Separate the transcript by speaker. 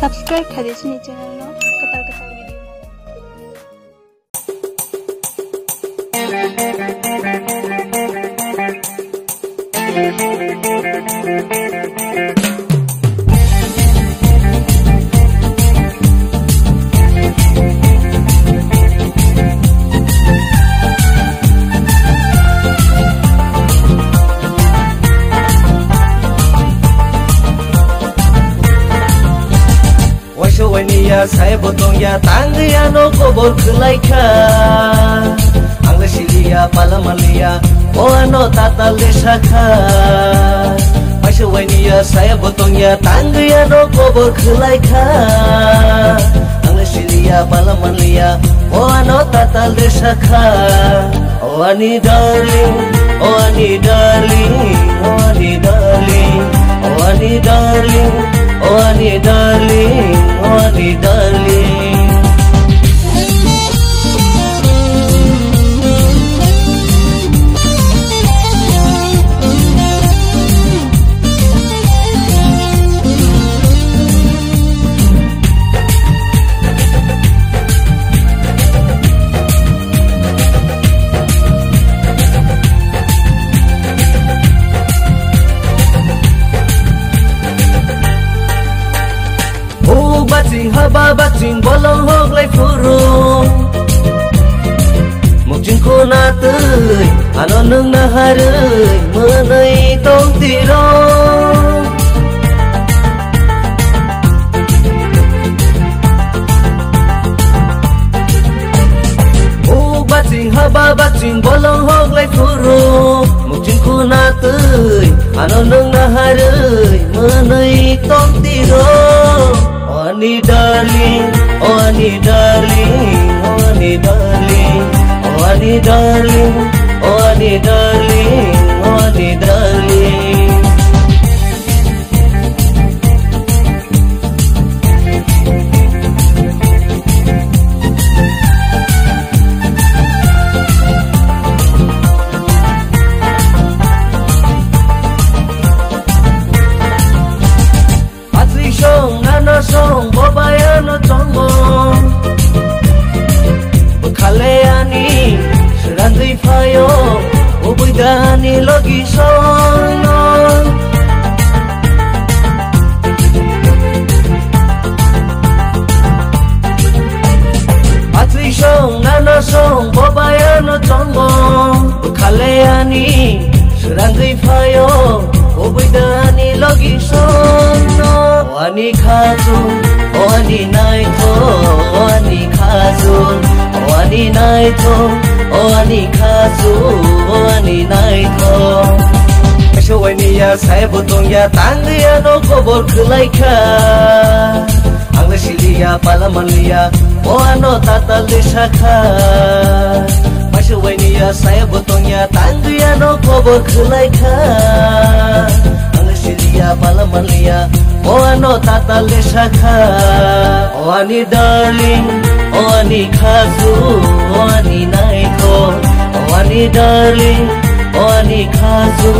Speaker 1: subscribe kade sini channel no katal video
Speaker 2: Waniya saya botong ya tangga ya no kobor kelaika angla silia palamalia o ano tata lesaka Masya waniya saya botong ya tangga ya no kobor kelaika angla silia palamalia o ano tata lesaka oh ani darling oh ani darling oh ani darling oh ani darling oh ani darling oh ani darling Bating haba bating bolong hok lai furung Mukjing ko na tơi ano nung na haray manay tong tirong Bating haba bating bolong hok lai furung Mukjing ko na tơi ano nung na haray manay tong tirong Oh ani darling, oh ani darling, oh ani darling, oh ani darling, oh ani darling, oh ani darling. Song bobayano tongo Bukaleani Serandui fayo Ubudani logi sono Atri song nana song bobayano tongo Bukaleani Serandui fayo Ubudani logi sono Ani khazu, oh ani naito, oh ani khazu, oh ani naito, oh ani khazu, oh ani naito. Masya waniya saya botong ya tangga ya no kobor kelaika, angla silia palamalia, oh ano tata lesaka. Masya waniya saya botong ya tangga ya no kobor kelaika, angla silia palamalia. Oh ano tata lesaka oh ani darling oh ani khazu oh ani naiko oh ani darling oh ani khazu